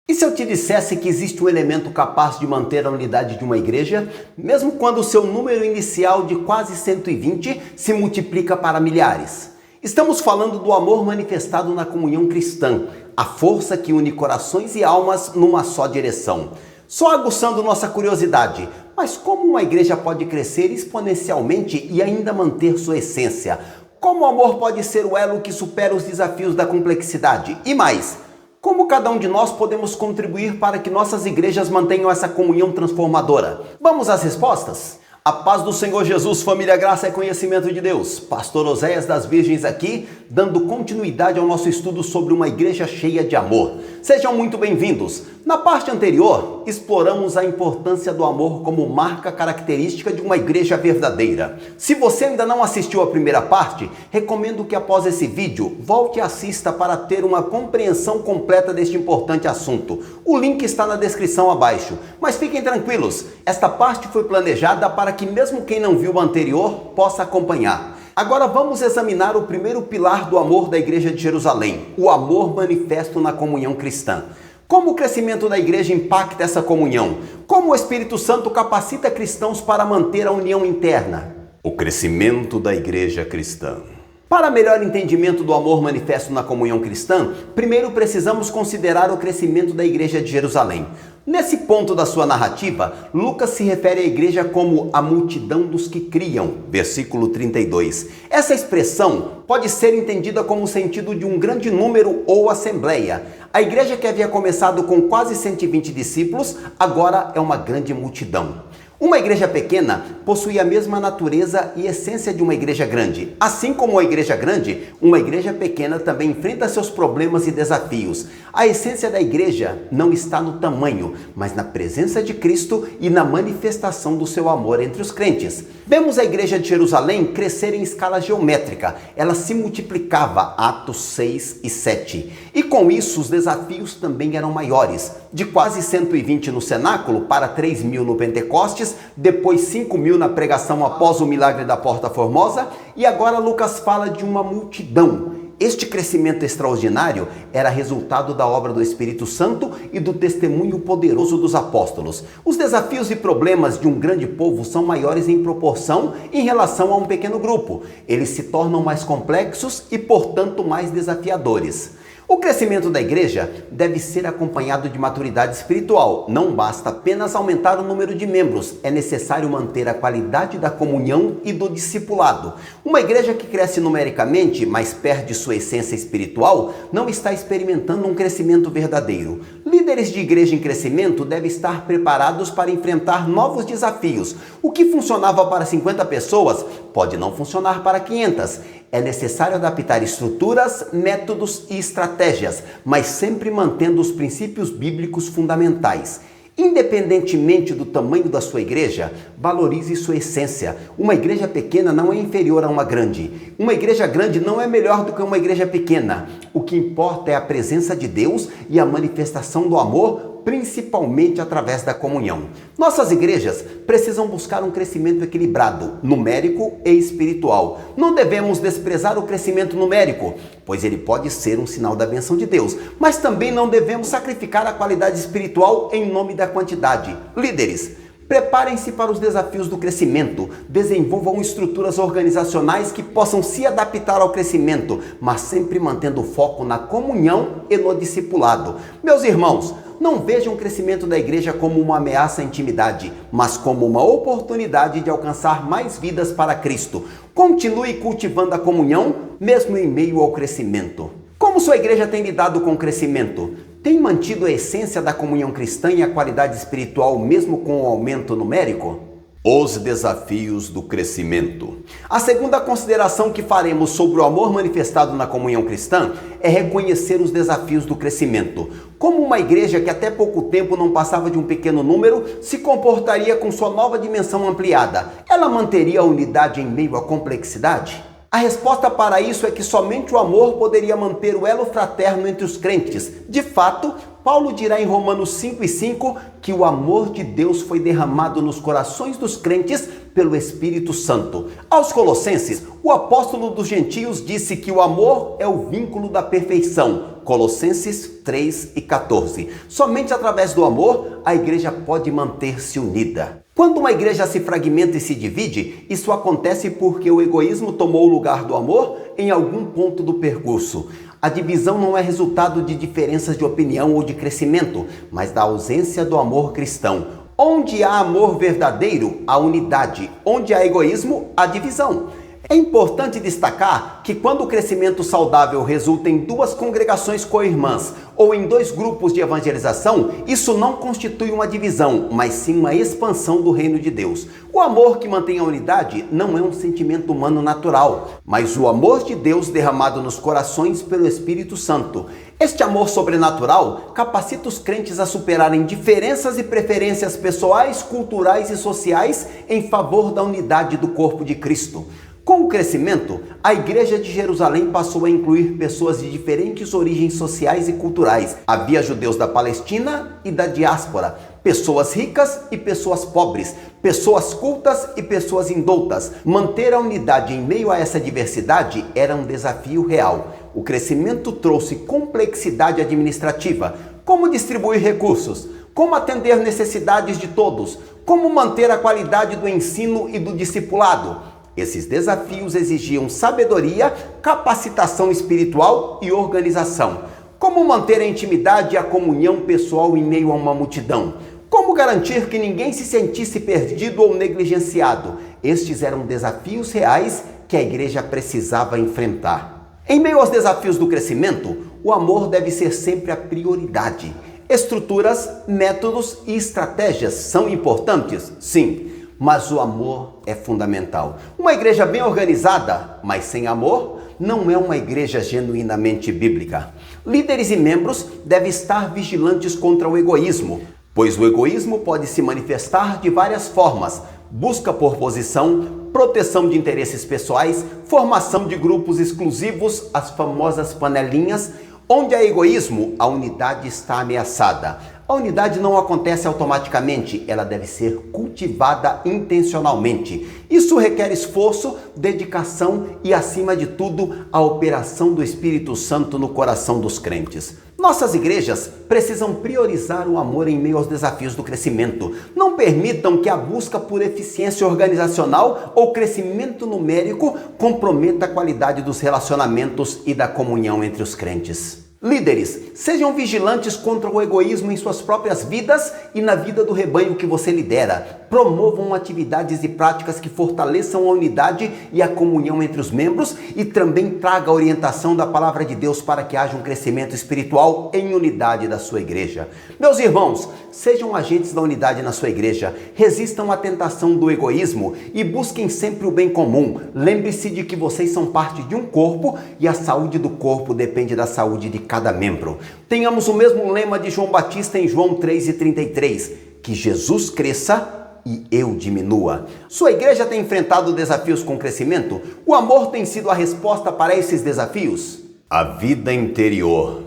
E se eu te dissesse que existe um elemento capaz de manter a unidade de uma igreja, mesmo quando o seu número inicial de quase 120 se multiplica para milhares? Estamos falando do amor manifestado na comunhão cristã, a força que une corações e almas numa só direção. Só aguçando nossa curiosidade, mas como uma igreja pode crescer exponencialmente e ainda manter sua essência? Como o amor pode ser o elo que supera os desafios da complexidade? E mais, como cada um de nós podemos contribuir para que nossas igrejas mantenham essa comunhão transformadora? Vamos às respostas? A paz do Senhor Jesus, família, graça e conhecimento de Deus. Pastor Oséias das Virgens aqui, dando continuidade ao nosso estudo sobre uma igreja cheia de amor. Sejam muito bem-vindos. Na parte anterior, exploramos a importância do amor como marca característica de uma igreja verdadeira. Se você ainda não assistiu a primeira parte, recomendo que após esse vídeo, volte e assista para ter uma compreensão completa deste importante assunto. O link está na descrição abaixo. Mas fiquem tranquilos, esta parte foi planejada para que mesmo quem não viu o anterior possa acompanhar. Agora vamos examinar o primeiro pilar do amor da Igreja de Jerusalém, o amor manifesto na comunhão cristã. Como o crescimento da igreja impacta essa comunhão? Como o Espírito Santo capacita cristãos para manter a união interna? O crescimento da igreja cristã. Para melhor entendimento do amor manifesto na comunhão cristã, primeiro precisamos considerar o crescimento da igreja de Jerusalém. Nesse ponto da sua narrativa, Lucas se refere à igreja como a multidão dos que criam, versículo 32. Essa expressão pode ser entendida como o sentido de um grande número ou assembleia. A igreja que havia começado com quase 120 discípulos, agora é uma grande multidão. Uma igreja pequena possui a mesma natureza e essência de uma igreja grande. Assim como a igreja grande, uma igreja pequena também enfrenta seus problemas e desafios. A essência da igreja não está no tamanho, mas na presença de Cristo e na manifestação do seu amor entre os crentes. Vemos a igreja de Jerusalém crescer em escala geométrica. Ela se multiplicava, Atos 6 e 7. E com isso os desafios também eram maiores. De quase 120 no cenáculo para 3.000 no Pentecostes, depois 5.000 na pregação após o milagre da Porta Formosa, e agora Lucas fala de uma multidão. Este crescimento extraordinário era resultado da obra do Espírito Santo e do testemunho poderoso dos apóstolos. Os desafios e problemas de um grande povo são maiores em proporção em relação a um pequeno grupo. Eles se tornam mais complexos e, portanto, mais desafiadores. O crescimento da igreja deve ser acompanhado de maturidade espiritual. Não basta apenas aumentar o número de membros, é necessário manter a qualidade da comunhão e do discipulado. Uma igreja que cresce numericamente, mas perde sua essência espiritual, não está experimentando um crescimento verdadeiro. Líderes de igreja em crescimento devem estar preparados para enfrentar novos desafios. O que funcionava para 50 pessoas pode não funcionar para 500. É necessário adaptar estruturas, métodos e estratégias, mas sempre mantendo os princípios bíblicos fundamentais. Independentemente do tamanho da sua igreja, valorize sua essência. Uma igreja pequena não é inferior a uma grande. Uma igreja grande não é melhor do que uma igreja pequena. O que importa é a presença de Deus e a manifestação do amor, principalmente através da comunhão. Nossas igrejas precisam buscar um crescimento equilibrado, numérico e espiritual. Não devemos desprezar o crescimento numérico, pois ele pode ser um sinal da bênção de Deus, mas também não devemos sacrificar a qualidade espiritual em nome da quantidade. Líderes, preparem-se para os desafios do crescimento, desenvolvam estruturas organizacionais que possam se adaptar ao crescimento, mas sempre mantendo o foco na comunhão e no discipulado. Meus irmãos, não vejam o crescimento da igreja como uma ameaça à intimidade, mas como uma oportunidade de alcançar mais vidas para Cristo. Continue cultivando a comunhão, mesmo em meio ao crescimento. Como sua igreja tem lidado com o crescimento? Tem mantido a essência da comunhão cristã e a qualidade espiritual mesmo com o aumento numérico? Os desafios do crescimento. A segunda consideração que faremos sobre o amor manifestado na comunhão cristã é reconhecer os desafios do crescimento. Como uma igreja que até pouco tempo não passava de um pequeno número se comportaria com sua nova dimensão ampliada? Ela manteria a unidade em meio à complexidade? A resposta para isso é que somente o amor poderia manter o elo fraterno entre os crentes. De fato, Paulo dirá em Romanos 5:5 que o amor de Deus foi derramado nos corações dos crentes pelo Espírito Santo. Aos Colossenses, o apóstolo dos gentios disse que o amor é o vínculo da perfeição. Colossenses 3:14. Somente através do amor a igreja pode manter-se unida. Quando uma igreja se fragmenta e se divide, isso acontece porque o egoísmo tomou o lugar do amor em algum ponto do percurso. A divisão não é resultado de diferenças de opinião ou de crescimento, mas da ausência do amor cristão. Onde há amor verdadeiro, há unidade. Onde há egoísmo, há divisão. É importante destacar que quando o crescimento saudável resulta em duas congregações co-irmãs ou em dois grupos de evangelização, isso não constitui uma divisão, mas sim uma expansão do reino de Deus. O amor que mantém a unidade não é um sentimento humano natural, mas o amor de Deus derramado nos corações pelo Espírito Santo. Este amor sobrenatural capacita os crentes a superarem diferenças e preferências pessoais, culturais e sociais em favor da unidade do corpo de Cristo. Com o crescimento, a Igreja de Jerusalém passou a incluir pessoas de diferentes origens sociais e culturais. Havia judeus da Palestina e da diáspora, pessoas ricas e pessoas pobres, pessoas cultas e pessoas indoutas. Manter a unidade em meio a essa diversidade era um desafio real. O crescimento trouxe complexidade administrativa. Como distribuir recursos? Como atender necessidades de todos? Como manter a qualidade do ensino e do discipulado? Esses desafios exigiam sabedoria, capacitação espiritual e organização. Como manter a intimidade e a comunhão pessoal em meio a uma multidão? Como garantir que ninguém se sentisse perdido ou negligenciado? Estes eram desafios reais que a igreja precisava enfrentar. Em meio aos desafios do crescimento, o amor deve ser sempre a prioridade. Estruturas, métodos e estratégias são importantes? Sim. Mas o amor é fundamental. Uma igreja bem organizada, mas sem amor, não é uma igreja genuinamente bíblica. Líderes e membros devem estar vigilantes contra o egoísmo, pois o egoísmo pode se manifestar de várias formas: busca por posição, proteção de interesses pessoais, formação de grupos exclusivos, as famosas panelinhas. Onde há egoísmo, a unidade está ameaçada. A unidade não acontece automaticamente, ela deve ser cultivada intencionalmente. Isso requer esforço, dedicação e, acima de tudo, a operação do Espírito Santo no coração dos crentes. Nossas igrejas precisam priorizar o amor em meio aos desafios do crescimento. Não permitam que a busca por eficiência organizacional ou crescimento numérico comprometa a qualidade dos relacionamentos e da comunhão entre os crentes. Líderes, sejam vigilantes contra o egoísmo em suas próprias vidas e na vida do rebanho que você lidera. Promovam atividades e práticas que fortaleçam a unidade e a comunhão entre os membros e também traga a orientação da palavra de Deus para que haja um crescimento espiritual em unidade da sua igreja. Meus irmãos, sejam agentes da unidade na sua igreja, resistam à tentação do egoísmo e busquem sempre o bem comum. Lembre-se de que vocês são parte de um corpo e a saúde do corpo depende da saúde de cada membro. Tenhamos o mesmo lema de João Batista em João 3:33, que Jesus cresça e eu diminua. Sua igreja tem enfrentado desafios com crescimento? O amor tem sido a resposta para esses desafios? A vida interior.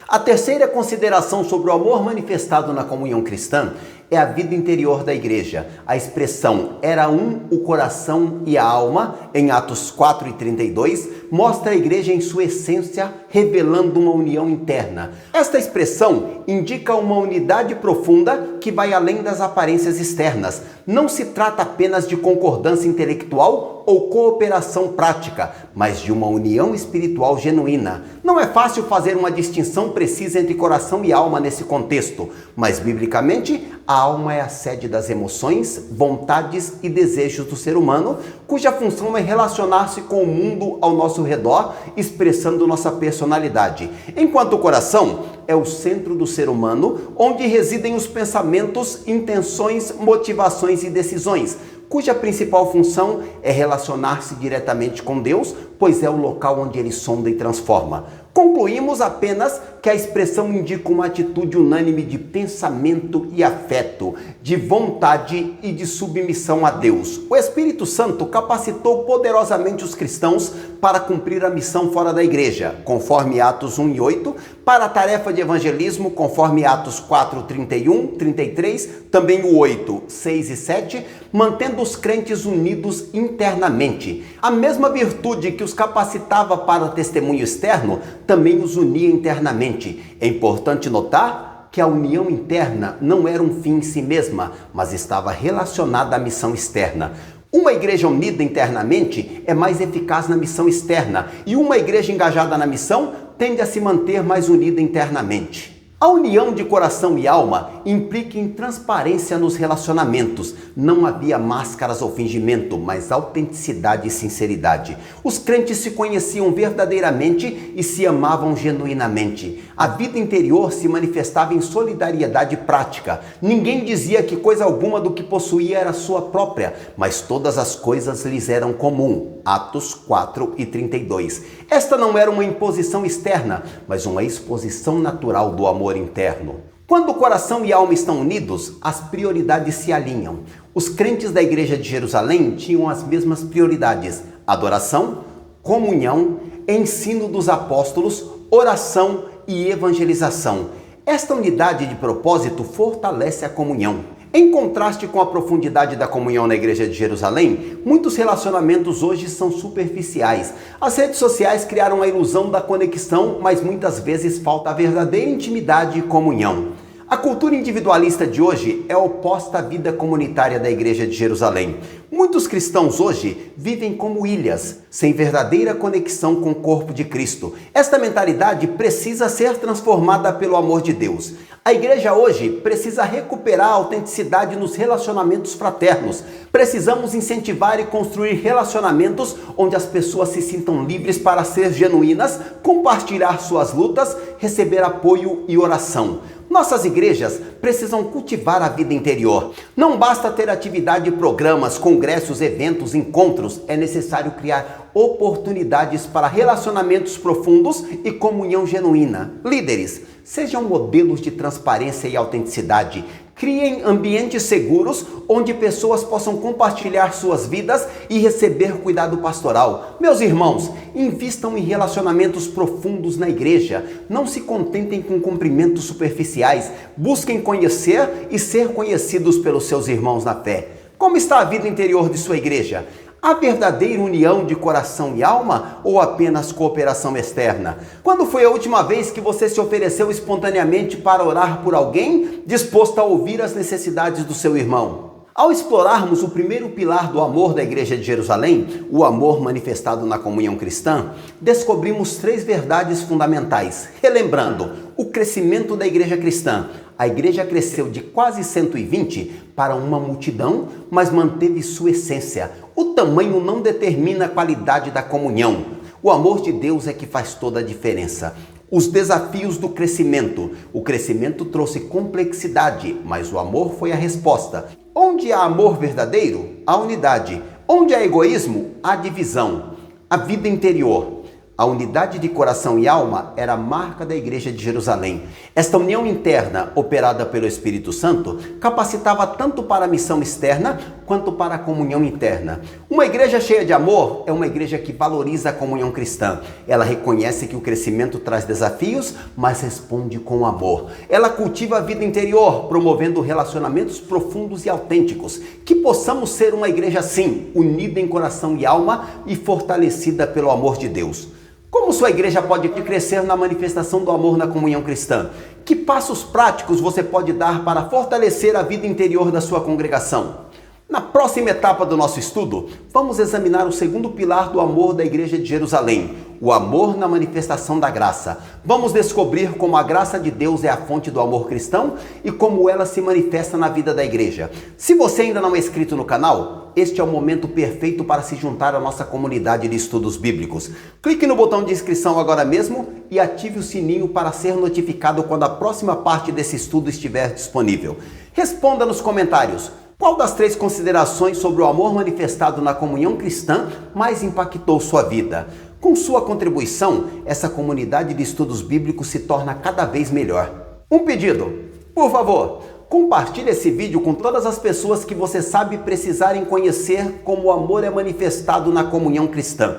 A terceira consideração sobre o amor manifestado na comunhão cristã é a vida interior da igreja. A expressão "era um o coração e a alma", em Atos 4:32, mostra a igreja em sua essência, revelando uma união interna. Esta expressão indica uma unidade profunda que vai além das aparências externas. Não se trata apenas de concordância intelectual ou cooperação prática, mas de uma união espiritual genuína. Não é fácil fazer uma distinção precisa entre coração e alma nesse contexto, mas biblicamente a alma é a sede das emoções, vontades e desejos do ser humano, cuja função é relacionar-se com o mundo ao nosso redor, expressando nossa personalidade. Enquanto o coração é o centro do ser humano, onde residem os pensamentos, intenções, motivações e decisões, cuja principal função é relacionar-se diretamente com Deus, pois é o local onde ele sonda e transforma. Concluímos apenas que a expressão indica uma atitude unânime de pensamento e afeto, de vontade e de submissão a Deus. O Espírito Santo capacitou poderosamente os cristãos para cumprir a missão fora da igreja, conforme Atos 1:8, para a tarefa de evangelismo, conforme Atos 4, 31, 33, também o 8, 6 e 7, mantendo os crentes unidos internamente. A mesma virtude que os capacitava para testemunho externo, também os unia internamente. É importante notar que a união interna não era um fim em si mesma, mas estava relacionada à missão externa. Uma igreja unida internamente é mais eficaz na missão externa, e uma igreja engajada na missão tende a se manter mais unida internamente. A união de coração e alma implica em transparência nos relacionamentos. Não havia máscaras ou fingimento, mas autenticidade e sinceridade. Os crentes se conheciam verdadeiramente e se amavam genuinamente. A vida interior se manifestava em solidariedade prática. Ninguém dizia que coisa alguma do que possuía era sua própria, mas todas as coisas lhes eram comum. Atos 4 e 32. Esta não era uma imposição externa, mas uma exposição natural do amor interno. Quando o coração e a alma estão unidos, as prioridades se alinham. Os crentes da igreja de Jerusalém tinham as mesmas prioridades: adoração, comunhão, ensino dos apóstolos, oração e evangelização. Esta unidade de propósito fortalece a comunhão. Em contraste com a profundidade da comunhão na igreja de Jerusalém, muitos relacionamentos hoje são superficiais. As redes sociais criaram a ilusão da conexão, mas muitas vezes falta a verdadeira intimidade e comunhão. A cultura individualista de hoje é oposta à vida comunitária da igreja de Jerusalém. Muitos cristãos hoje vivem como ilhas, sem verdadeira conexão com o corpo de Cristo. Esta mentalidade precisa ser transformada pelo amor de Deus. A igreja hoje precisa recuperar a autenticidade nos relacionamentos fraternos. Precisamos incentivar e construir relacionamentos onde as pessoas se sintam livres para ser genuínas, compartilhar suas lutas, receber apoio e oração. Nossas igrejas precisam cultivar a vida interior. Não basta ter atividade, programas, congressos, eventos, encontros. É necessário criar oportunidades para relacionamentos profundos e comunhão genuína. Líderes, sejam modelos de transparência e autenticidade. Criem ambientes seguros onde pessoas possam compartilhar suas vidas e receber cuidado pastoral. Meus irmãos, invistam em relacionamentos profundos na igreja. Não se contentem com cumprimentos superficiais. Busquem conhecer e ser conhecidos pelos seus irmãos na fé. Como está a vida interior de sua igreja? Há verdadeira união de coração e alma ou apenas cooperação externa? Quando foi a última vez que você se ofereceu espontaneamente para orar por alguém, disposto a ouvir as necessidades do seu irmão? Ao explorarmos o primeiro pilar do amor da igreja de Jerusalém, o amor manifestado na comunhão cristã, descobrimos 3 verdades fundamentais. Relembrando, o crescimento da igreja cristã. A igreja cresceu de quase 120 para uma multidão, mas manteve sua essência. O tamanho não determina a qualidade da comunhão. O amor de Deus é que faz toda a diferença. Os desafios do crescimento. O crescimento trouxe complexidade, mas o amor foi a resposta. Onde há amor verdadeiro, há unidade. Onde há egoísmo, há divisão. A vida interior. A unidade de coração e alma era a marca da igreja de Jerusalém. Esta união interna, operada pelo Espírito Santo, capacitava tanto para a missão externa quanto para a comunhão interna. Uma igreja cheia de amor é uma igreja que valoriza a comunhão cristã. Ela reconhece que o crescimento traz desafios, mas responde com amor. Ela cultiva a vida interior, promovendo relacionamentos profundos e autênticos. Que possamos ser uma igreja assim, unida em coração e alma e fortalecida pelo amor de Deus. Como sua igreja pode crescer na manifestação do amor na comunhão cristã? Que passos práticos você pode dar para fortalecer a vida interior da sua congregação? Na próxima etapa do nosso estudo, vamos examinar o segundo pilar do amor da igreja de Jerusalém, o amor na manifestação da graça. Vamos descobrir como a graça de Deus é a fonte do amor cristão e como ela se manifesta na vida da igreja. Se você ainda não é inscrito no canal, este é o momento perfeito para se juntar à nossa comunidade de estudos bíblicos. Clique no botão de inscrição agora mesmo e ative o sininho para ser notificado quando a próxima parte desse estudo estiver disponível. Responda nos comentários: qual das 3 considerações sobre o amor manifestado na comunhão cristã mais impactou sua vida? Com sua contribuição, essa comunidade de estudos bíblicos se torna cada vez melhor. Um pedido, por favor, compartilhe esse vídeo com todas as pessoas que você sabe precisarem conhecer como o amor é manifestado na comunhão cristã.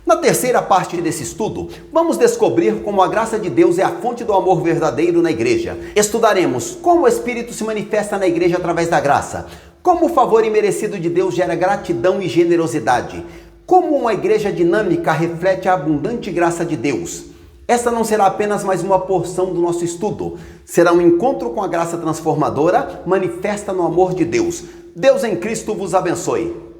Na terceira parte desse estudo, vamos descobrir como a graça de Deus é a fonte do amor verdadeiro na igreja. Estudaremos como o Espírito se manifesta na igreja através da graça, como o favor imerecido de Deus gera gratidão e generosidade, como uma igreja dinâmica reflete a abundante graça de Deus. Esta não será apenas mais uma porção do nosso estudo, será um encontro com a graça transformadora manifesta no amor de Deus. Deus em Cristo vos abençoe.